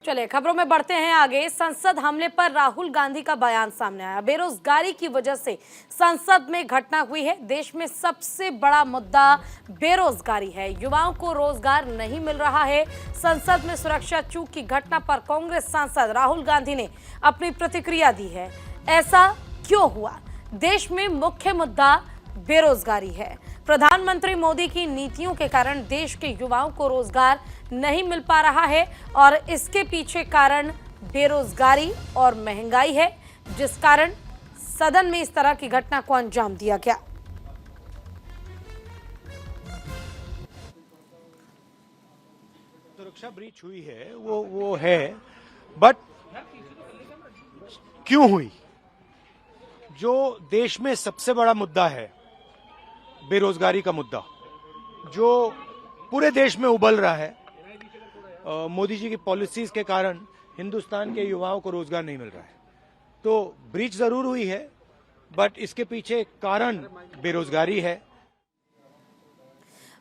चलिए खबरों में बढ़ते हैं आगे। संसद हमले पर राहुल गांधी का बयान सामने आया। बेरोजगारी की वजह से संसद में घटना हुई है। देश में सबसे बड़ा मुद्दा बेरोजगारी है। युवाओं को रोजगार नहीं मिल रहा है। संसद में सुरक्षा चूक की घटना पर कांग्रेस सांसद राहुल गांधी ने अपनी प्रतिक्रिया दी है। ऐसा क्यों हुआ? देश में मुख्य मुद्दा बेरोजगारी है। प्रधानमंत्री मोदी की नीतियों के कारण देश के युवाओं को रोजगार नहीं मिल पा रहा है और इसके पीछे कारण बेरोजगारी और महंगाई है, जिस कारण सदन में इस तरह की घटना को अंजाम दिया गया। सुरक्षा ब्रीच हुई है वो है, बट क्यों हुई? जो देश में सबसे बड़ा मुद्दा है बेरोजगारी का मुद्दा, जो पूरे देश में उबल रहा है, मोदी जी की पॉलिसीज के कारण हिंदुस्तान के युवाओं को रोजगार नहीं मिल रहा है। तो ब्रीच जरूर हुई है, बट इसके पीछे कारण बेरोजगारी है।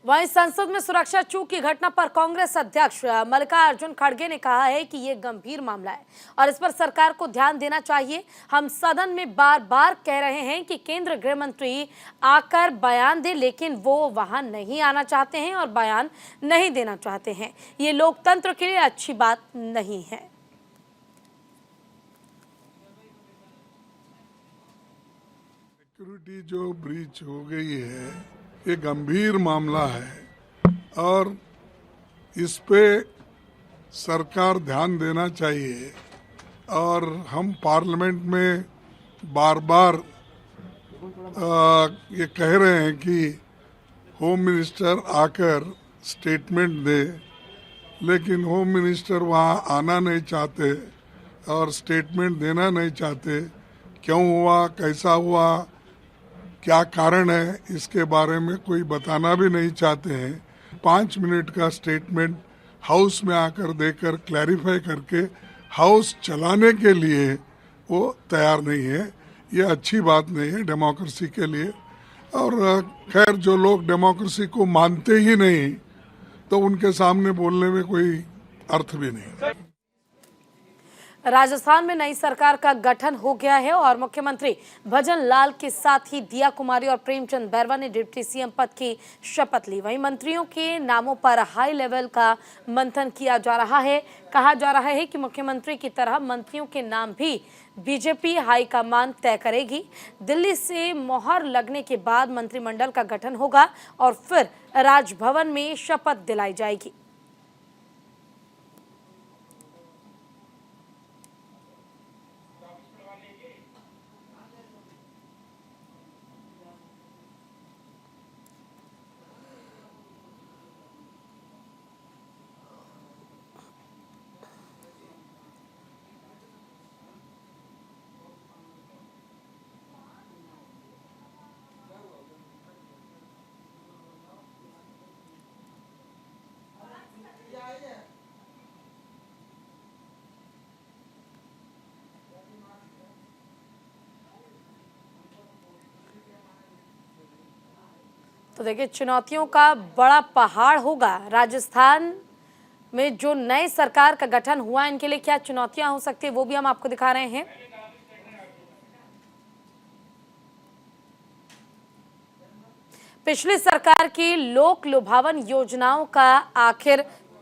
वहीं संसद में सुरक्षा चूक की घटना पर कांग्रेस अध्यक्ष मल्लिकार्जुन खड़गे ने कहा है कि यह गंभीर मामला है और इस पर सरकार को ध्यान देना चाहिए। हम सदन में बार बार कह रहे हैं कि केंद्रीय गृह मंत्री आकर बयान दे, लेकिन वो वहां नहीं आना चाहते हैं और बयान नहीं देना चाहते हैं। ये लोकतंत्र के लिए अच्छी बात नहीं है। सिक्योरिटी जो ब्रीच हो गई है, ये गंभीर मामला है और इस पे सरकार ध्यान देना चाहिए। और हम पार्लियामेंट में बार बार ये कह रहे हैं कि होम मिनिस्टर आकर स्टेटमेंट दे, लेकिन होम मिनिस्टर वहाँ आना नहीं चाहते और स्टेटमेंट देना नहीं चाहते। क्यों हुआ, कैसा हुआ, क्या कारण है, इसके बारे में कोई बताना भी नहीं चाहते हैं। 5 मिनट का स्टेटमेंट हाउस में आकर देकर क्लैरिफाई करके हाउस चलाने के लिए वो तैयार नहीं है। ये अच्छी बात नहीं है डेमोक्रेसी के लिए। और खैर, जो लोग डेमोक्रेसी को मानते ही नहीं, तो उनके सामने बोलने में कोई अर्थ भी नहीं। राजस्थान में नई सरकार का गठन हो गया है और मुख्यमंत्री भजन लाल के साथ ही दिया कुमारी और प्रेमचंद बैरवा ने डिप्टी सीएम पद की शपथ ली। वहीं मंत्रियों के नामों पर हाई लेवल का मंथन किया जा रहा है। कहा जा रहा है कि मुख्यमंत्री की तरह मंत्रियों के नाम भी बीजेपी हाईकमान तय करेगी। दिल्ली से मोहर लगने के बाद मंत्रिमंडल का गठन होगा और फिर राजभवन में शपथ दिलाई जाएगी। तो देखिए, चुनौतियों का बड़ा पहाड़ होगा। राजस्थान में जो नए सरकार का गठन हुआ, इनके लिए क्या चुनौतियां हो सकती है, वो भी हम आपको दिखा रहे हैं। पिछली सरकार की लोक लुभावन योजनाओं का आखिर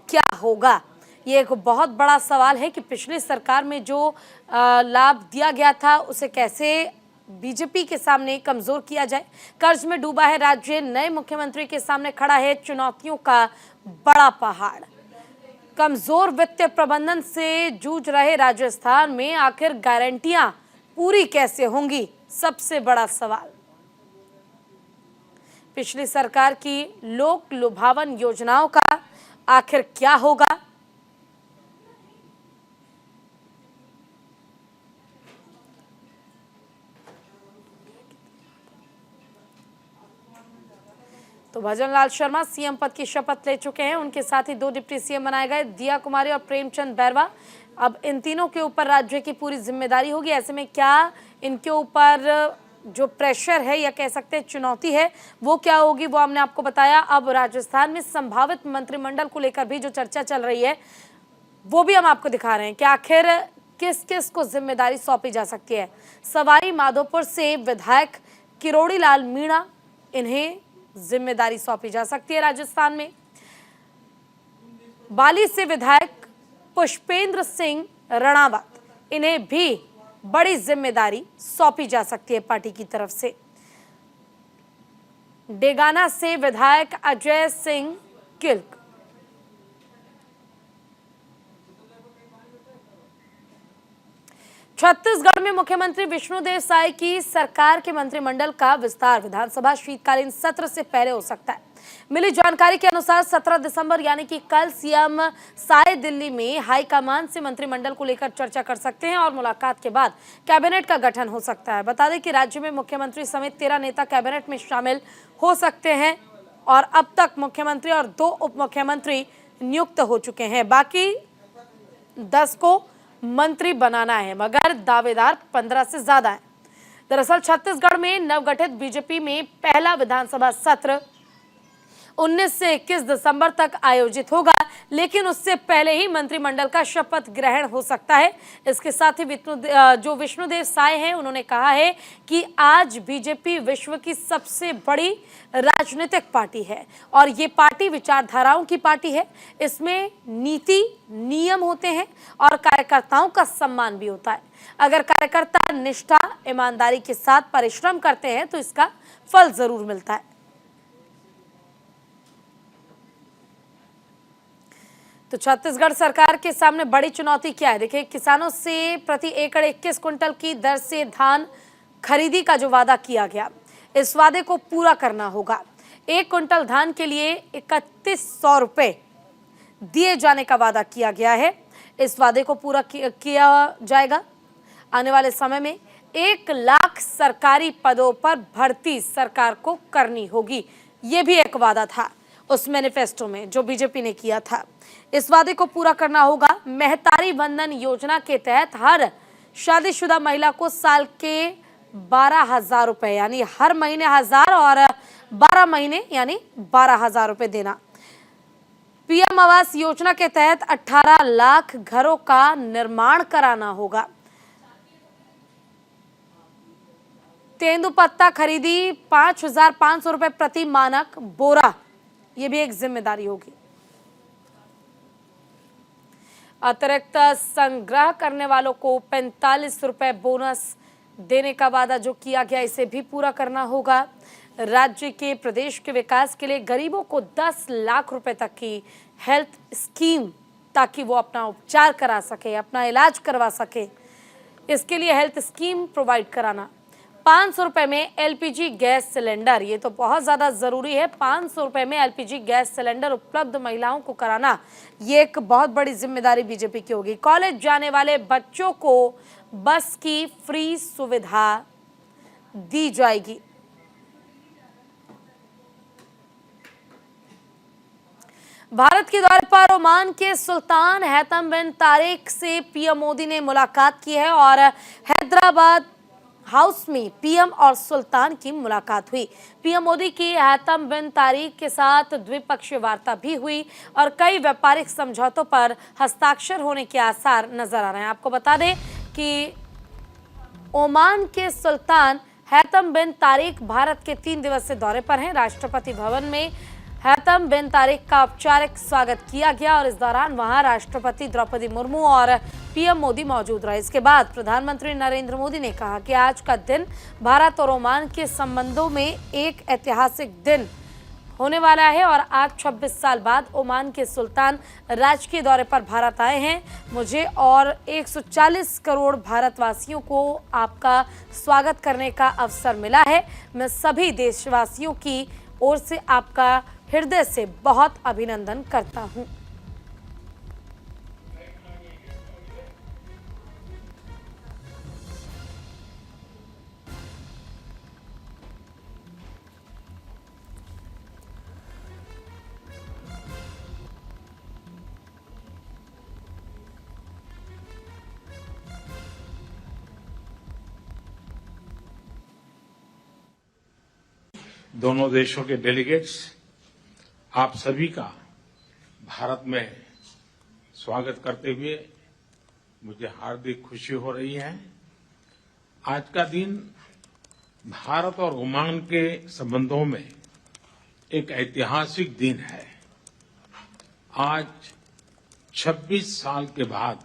क्या होगा? ये एक बहुत बड़ा सवाल है कि पिछली सरकार में जो लाभ दिया गया था उसे कैसे बीजेपी के सामने कमजोर किया जाए। कर्ज में डूबा है राज्य। नए मुख्यमंत्री के सामने खड़ा है चुनौतियों का बड़ा पहाड़। कमजोर वित्तीय प्रबंधन से जूझ रहे राजस्थान में आखिर गारंटियां पूरी कैसे होंगी, सबसे बड़ा सवाल। पिछली सरकार की लोक लुभावन योजनाओं का आखिर क्या होगा? तो भजन लाल शर्मा सीएम पद की शपथ ले चुके हैं। उनके साथ ही 2 डिप्टी सीएम बनाए गए, दिया कुमारी और प्रेमचंद बैरवा। अब इन तीनों के ऊपर राज्य की पूरी जिम्मेदारी होगी। ऐसे में क्या इनके ऊपर जो प्रेशर है या कह सकते हैं चुनौती है, वो क्या होगी, वो हमने आपको बताया। अब राजस्थान में संभावित मंत्रिमंडल को लेकर भी जो चर्चा चल रही है, वो भी हम आपको दिखा रहे हैं कि आखिर किस किस को जिम्मेदारी सौंपी जा सकती है। सवाई माधोपुर से विधायक किरोड़ी लाल मीणा, इन्हें जिम्मेदारी सौंपी जा सकती है राजस्थान में। बाली से विधायक पुष्पेंद्र सिंह रणावत, इन्हें भी बड़ी जिम्मेदारी सौंपी जा सकती है पार्टी की तरफ से। डेगाना से विधायक अजय सिंह किल्क, छत्तीसगढ़ में मुख्यमंत्री विष्णुदेव साय की सरकार के मंत्रिमंडल का विस्तार विधानसभा शीतकालीन सत्र से पहले हो सकता है। मिली जानकारी के अनुसार 17 दिसंबर यानी कि कल सीएम साय दिल्ली में हाईकमान से मंत्रिमंडल को लेकर चर्चा कर सकते हैं और मुलाकात के बाद कैबिनेट का गठन हो सकता है। बता दें कि राज्य में मुख्यमंत्री समेत 13 नेता कैबिनेट में शामिल हो सकते हैं और अब तक मुख्यमंत्री और 2 उप मुख्यमंत्री नियुक्त हो चुके हैं। बाकी 10 को मंत्री बनाना है, मगर दावेदार 15 से ज्यादा है। दरअसल छत्तीसगढ़ में नवगठित बीजेपी में पहला विधानसभा सत्र 19 से 21 दिसंबर तक आयोजित होगा, लेकिन उससे पहले ही मंत्रिमंडल का शपथ ग्रहण हो सकता है। इसके साथ ही जो विष्णुदेव साय हैं, उन्होंने कहा है कि आज बीजेपी विश्व की सबसे बड़ी राजनीतिक पार्टी है और ये पार्टी विचारधाराओं की पार्टी है। इसमें नीति नियम होते हैं और कार्यकर्ताओं का सम्मान भी होता है। अगर कार्यकर्ता निष्ठा ईमानदारी के साथ परिश्रम करते हैं तो इसका फल जरूर मिलता है। तो छत्तीसगढ़ सरकार के सामने बड़ी चुनौती क्या है? देखिए, किसानों से प्रति एकड़ 21 क्विंटल की दर से धान खरीदी का जो वादा किया गया, इस वादे को पूरा करना होगा। 1 क्विंटल धान के लिए 3100 रुपए दिए जाने का वादा किया गया है। इस वादे को पूरा किया जाएगा। आने वाले समय में 1 लाख सरकारी पदों पर भर्ती सरकार को करनी होगी। ये भी एक वादा था उस मैनिफेस्टो में जो बीजेपी ने किया था। इस वादे को पूरा करना होगा। महतारी वंदन योजना के तहत हर शादीशुदा महिला को साल के 12,000 रुपए यानी हर महीने 1000 और 12 महीने यानी 12,000 रुपए देना। पीएम आवास योजना के तहत 18 लाख घरों का निर्माण कराना होगा। तेंदुपत्ता खरीदी 5,500 रुपए प्रति मानक बोरा, ये भी एक जिम्मेदारी होगी। अतिरिक्त संग्रह करने वालों को 45 रुपए बोनस देने का वादा जो किया गया, इसे भी पूरा करना होगा। राज्य के प्रदेश के विकास के लिए गरीबों को 10 लाख रुपए तक की हेल्थ स्कीम, ताकि वो अपना उपचार करा सके, अपना इलाज करवा सके, इसके लिए हेल्थ स्कीम प्रोवाइड कराना। 500 रुपए में एलपीजी गैस सिलेंडर, ये तो बहुत ज़्यादा ज़रूरी है। 500 रुपए में एलपीजी गैस सिलेंडर उपलब्ध महिलाओं को कराना, ये एक बहुत बड़ी जिम्मेदारी बीजेपी की होगी। कॉलेज जाने वाले बच्चों को बस की फ्री सुविधा दी जाएगी। भारत के दौरे पर ओमान के सुल्तान हैतम बिन तारिक से पीएम मोदी ने मुलाकात की है और हैदराबाद हाउस में पीएम और सुल्तान की मुलाकात हुई। पीएम मोदी की हैतम बिन तारिक के साथ द्विपक्षीय वार्ता भी हुई और कई व्यापारिक समझौतों पर हस्ताक्षर होने के आसार नजर आ रहे हैं। आपको बता दें कि ओमान के सुल्तान हैतम बिन तारिक भारत के 3 दिवसीय दौरे पर हैं। राष्ट्रपति भवन में हैतम बिन तारिक का औपचारिक स्वागत किया गया और इस दौरान वहां राष्ट्रपति द्रौपदी मुर्मू और पीएम मोदी मौजूद रहे। इसके बाद प्रधानमंत्री नरेंद्र मोदी ने कहा कि आज का दिन भारत और ओमान के संबंधों में एक ऐतिहासिक दिन होने वाला है और आज 26 साल बाद ओमान के सुल्तान राजकीय दौरे पर भारत आए हैं। मुझे और 140 करोड़ भारतवासियों को आपका स्वागत करने का अवसर मिला है। मैं सभी देशवासियों की ओर से आपका हृदय से बहुत अभिनंदन करता हूं। दोनों देशों के डेलीगेट्स, आप सभी का भारत में स्वागत करते हुए मुझे हार्दिक खुशी हो रही है। आज का दिन भारत और ओमान के संबंधों में एक ऐतिहासिक दिन है। आज 26 साल के बाद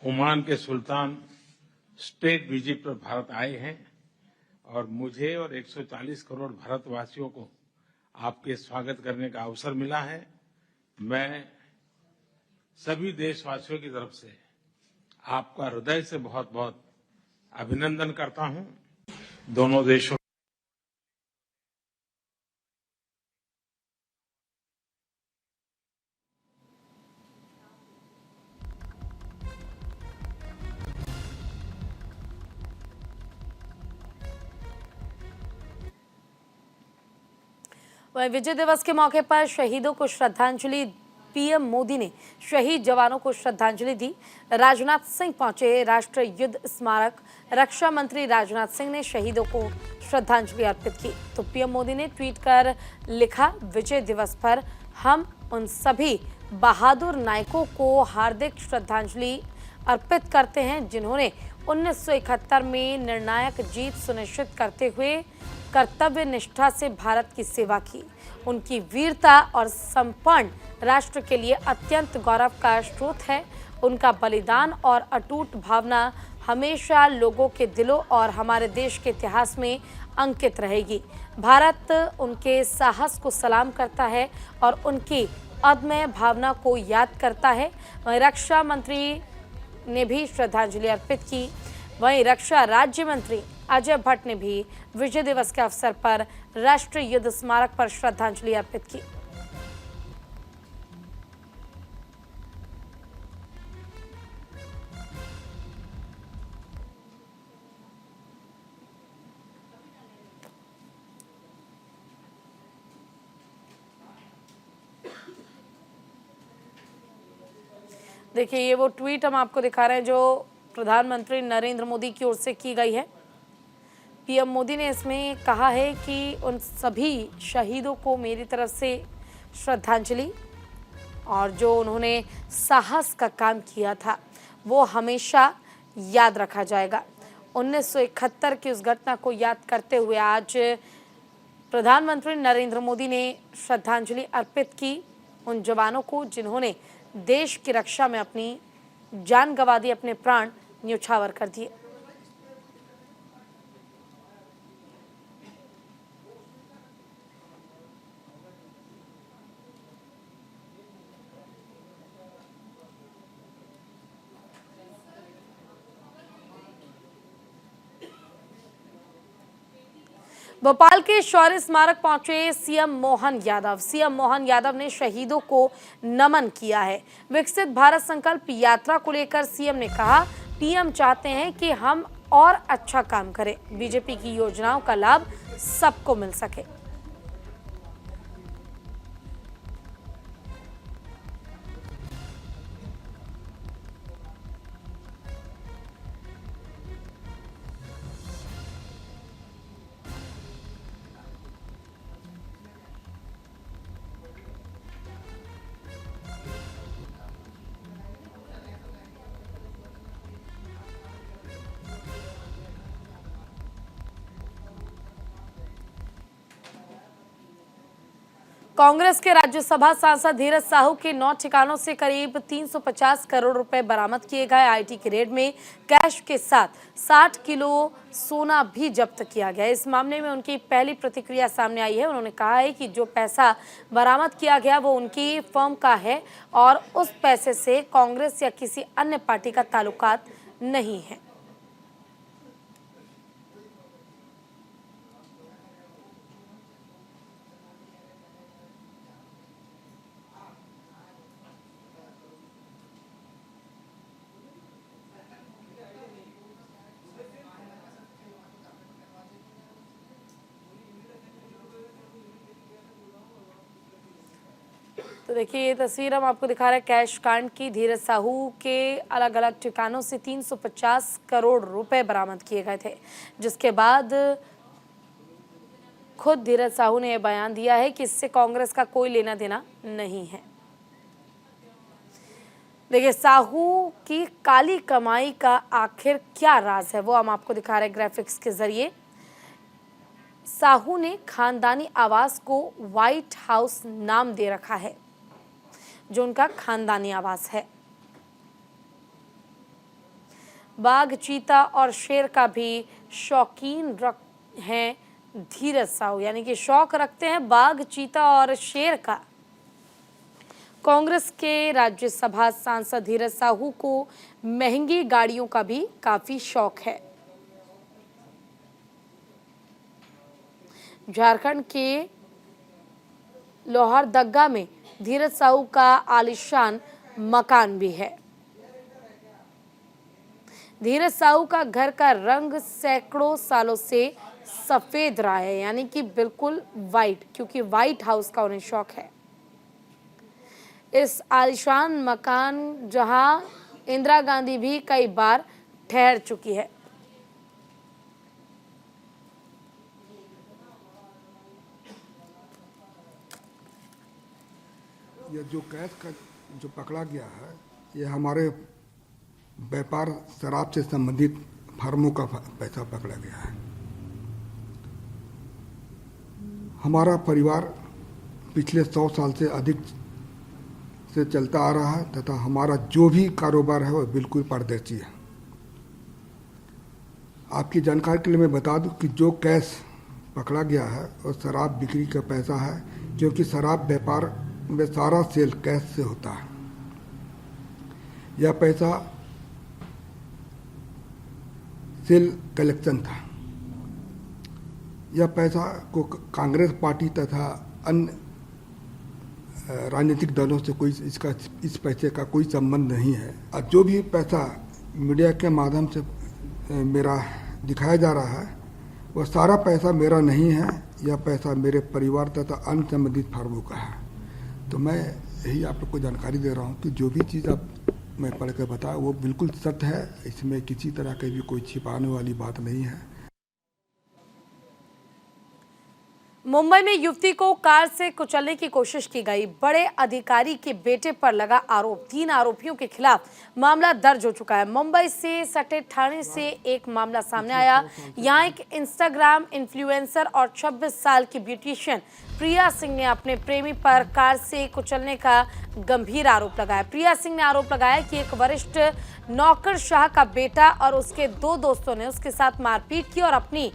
ओमान के सुल्तान स्टेट विजिट पर भारत आए हैं और मुझे और 140 करोड़ भारतवासियों को आपके स्वागत करने का अवसर मिला है। मैं सभी देशवासियों की तरफ से आपका हृदय से बहुत बहुत अभिनंदन करता हूं। दोनों देशों वहीं विजय दिवस के मौके पर शहीदों को श्रद्धांजलि, पीएम मोदी ने शहीद जवानों को श्रद्धांजलि दी। राजनाथ सिंह पहुंचे राष्ट्रीय युद्ध स्मारक। रक्षा मंत्री राजनाथ सिंह ने शहीदों को श्रद्धांजलि अर्पित की। तो पीएम मोदी ने ट्वीट कर लिखा, विजय दिवस पर हम उन सभी बहादुर नायकों को हार्दिक श्रद्धांजलि अर्पित करते हैं जिन्होंने 1971 में निर्णायक जीत सुनिश्चित करते हुए कर्तव्य निष्ठा से भारत की सेवा की। उनकी वीरता और समर्पण राष्ट्र के लिए अत्यंत गौरव का स्रोत है। उनका बलिदान और अटूट भावना हमेशा लोगों के दिलों और हमारे देश के इतिहास में अंकित रहेगी। भारत उनके साहस को सलाम करता है और उनकी अदम्य भावना को याद करता है। वहीं रक्षा मंत्री ने भी श्रद्धांजलि अर्पित की। वहीं रक्षा राज्य मंत्री अजय भट्ट ने भी विजय दिवस के अवसर पर राष्ट्रीय युद्ध स्मारक पर श्रद्धांजलि अर्पित की। देखिए, ये वो ट्वीट हम आपको दिखा रहे हैं जो प्रधानमंत्री नरेंद्र मोदी की ओर से की गई है। पीएम मोदी ने इसमें कहा है कि उन सभी शहीदों को मेरी तरफ से श्रद्धांजलि, और जो उन्होंने साहस का काम किया था वो हमेशा याद रखा जाएगा। 1971 की उस घटना को याद करते हुए आज प्रधानमंत्री नरेंद्र मोदी ने श्रद्धांजलि अर्पित की उन जवानों को जिन्होंने देश की रक्षा में अपनी जान गंवा दी, अपने प्राण न्यौछावर कर दिए। भोपाल के शौर्य स्मारक पहुंचे सीएम मोहन यादव। सीएम मोहन यादव ने शहीदों को नमन किया है। विकसित भारत संकल्प यात्रा को लेकर सीएम ने कहा, पीएम चाहते हैं कि हम और अच्छा काम करें, बीजेपी की योजनाओं का लाभ सबको मिल सके। कांग्रेस के राज्यसभा सांसद धीरज साहू के 9 ठिकानों से करीब 350 करोड़ रुपए बरामद किए गए। आईटी की रेड में कैश के साथ 60 किलो सोना भी जब्त किया गया। इस मामले में उनकी पहली प्रतिक्रिया सामने आई है। उन्होंने कहा है कि जो पैसा बरामद किया गया वो उनकी फर्म का है और उस पैसे से कांग्रेस या किसी अन्य पार्टी का ताल्लुकात नहीं है। तो देखिए, ये तस्वीर हम आपको दिखा रहे हैं कैश कांड की। धीरज साहू के अलग अलग ठिकानों से 350 करोड़ रुपए बरामद किए गए थे, जिसके बाद खुद धीरज साहू ने यह बयान दिया है कि इससे कांग्रेस का कोई लेना देना नहीं है। देखिए, साहू की काली कमाई का आखिर क्या राज है वो हम आपको दिखा रहे हैं ग्राफिक्स के जरिए। साहू ने खानदानी आवास को व्हाइट हाउस नाम दे रखा है, जो उनका खानदानी आवास है। बाघ, चीता और शेर का भी शौकीन हैं धीरज साहू, यानी कि शौक रखते हैं बाघ, चीता और शेर का। कांग्रेस के राज्यसभा सांसद धीरज साहू को महंगी गाड़ियों का भी काफी शौक है। झारखंड के लोहरदग्गा में धीरज साहू का आलीशान मकान भी है। धीरज साहू का घर का रंग सैकड़ों सालों से सफेद रहा है, यानी कि बिल्कुल वाइट, क्योंकि व्हाइट हाउस का उन्हें शौक है। इस आलीशान मकान जहां इंदिरा गांधी भी कई बार ठहर चुकी है। ये जो कैश का जो पकड़ा गया है, ये हमारे व्यापार शराब से संबंधित फर्मों का पैसा पकड़ा गया है। हमारा परिवार पिछले 100 साल से अधिक से चलता आ रहा है तथा हमारा जो भी कारोबार है वह बिल्कुल पारदर्शी है। आपकी जानकारी के लिए मैं बता दूं कि जो कैश पकड़ा गया है और शराब बिक्री का पैसा है, क्योंकि शराब व्यापार में सारा सेल कैश से होता है। यह पैसा सेल कलेक्शन था। यह पैसा को कांग्रेस पार्टी तथा अन्य राजनीतिक दलों से कोई इस पैसे का कोई संबंध नहीं है। और जो भी पैसा मीडिया के माध्यम से मेरा दिखाया जा रहा है, वह सारा पैसा मेरा नहीं है। यह पैसा मेरे परिवार तथा अन्य संबंधित फर्मों का है। तो मैं यही आप लोग को जानकारी दे रहा हूँ कि जो भी चीज़ आप मैं पढ़ कर बताया वो बिल्कुल सत्य है। इसमें किसी तरह की भी कोई छिपाने वाली बात नहीं है। मुंबई में युवती को कार से कुचलने की कोशिश की गई। बड़े अधिकारी के बेटे पर लगा आरोप। 3 आरोपियों के खिलाफ मामला दर्ज हो चुका है। मुंबई से सटे थाने से एक मामला सामने आया। यहाँ एक इंस्टाग्राम इन्फ्लुएंसर और 26 साल की ब्यूटिशियन प्रिया सिंह ने अपने प्रेमी पर कार से कुचलने का गंभीर आरोप लगाया। प्रिया सिंह ने आरोप लगाया कि एक वरिष्ठ नौकरशाह का बेटा और उसके 2 दोस्तों ने उसके साथ मारपीट की और अपनी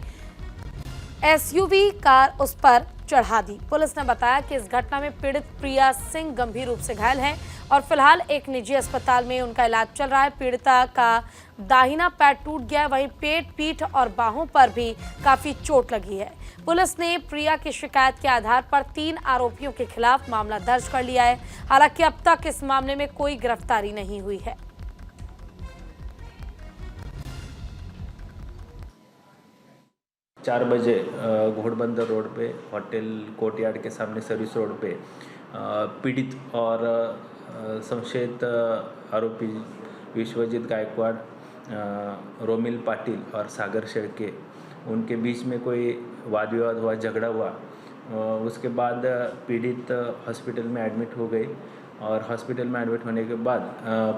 एसयूवी कार उस पर चढ़ा दी। पुलिस ने बताया कि इस घटना में पीड़ित प्रिया सिंह गंभीर रूप से घायल है और फिलहाल एक निजी अस्पताल में उनका इलाज चल रहा है। पीड़िता का दाहिना पैर टूट गया है, वहीं पेट, पीठ और बाहों पर भी काफी चोट लगी है। पुलिस ने प्रिया की शिकायत के आधार पर 3 आरोपियों के खिलाफ मामला दर्ज कर लिया है। हालांकि अब तक इस मामले में कोई गिरफ्तारी नहीं हुई है। 4 बजे घोड़बंदर रोड पे होटल कोर्टयार्ड के सामने सर्विस रोड पे पीड़ित और संशयित आरोपी विश्वजीत गायकवाड़, रोमिल पाटिल और सागर शेड़के, उनके बीच में कोई वाद विवाद हुआ, झगड़ा हुआ। उसके बाद पीड़ित हॉस्पिटल में एडमिट हो गई और हॉस्पिटल में एडमिट होने के बाद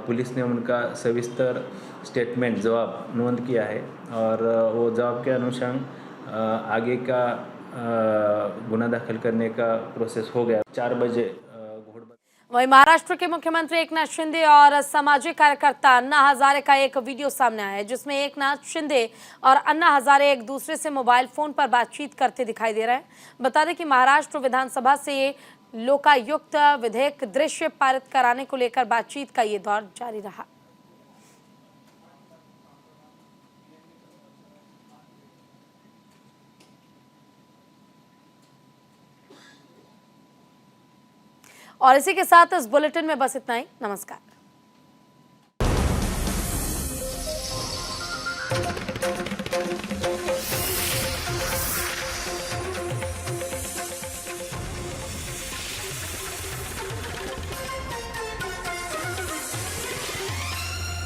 पुलिस ने उनका सविस्तर स्टेटमेंट जवाब नोंद किया है और वो जवाब के अनुसार आगे का गुना दाखिल करने का प्रोसेस हो गया। 4 बजे वहीं महाराष्ट्र के मुख्यमंत्री एकनाथ शिंदे और सामाजिक कार्यकर्ता अन्ना हजारे का एक वीडियो सामने आया है, जिसमें एकनाथ शिंदे और अन्ना हजारे एक दूसरे से मोबाइल फोन पर बातचीत करते दिखाई दे रहे हैं। बता दें कि महाराष्ट्र विधानसभा से लोकायुक्त विधेयक दृश्य पारित कराने को लेकर बातचीत का ये दौर जारी रहा। और इसी के साथ इस बुलेटिन में बस इतना ही। नमस्कार।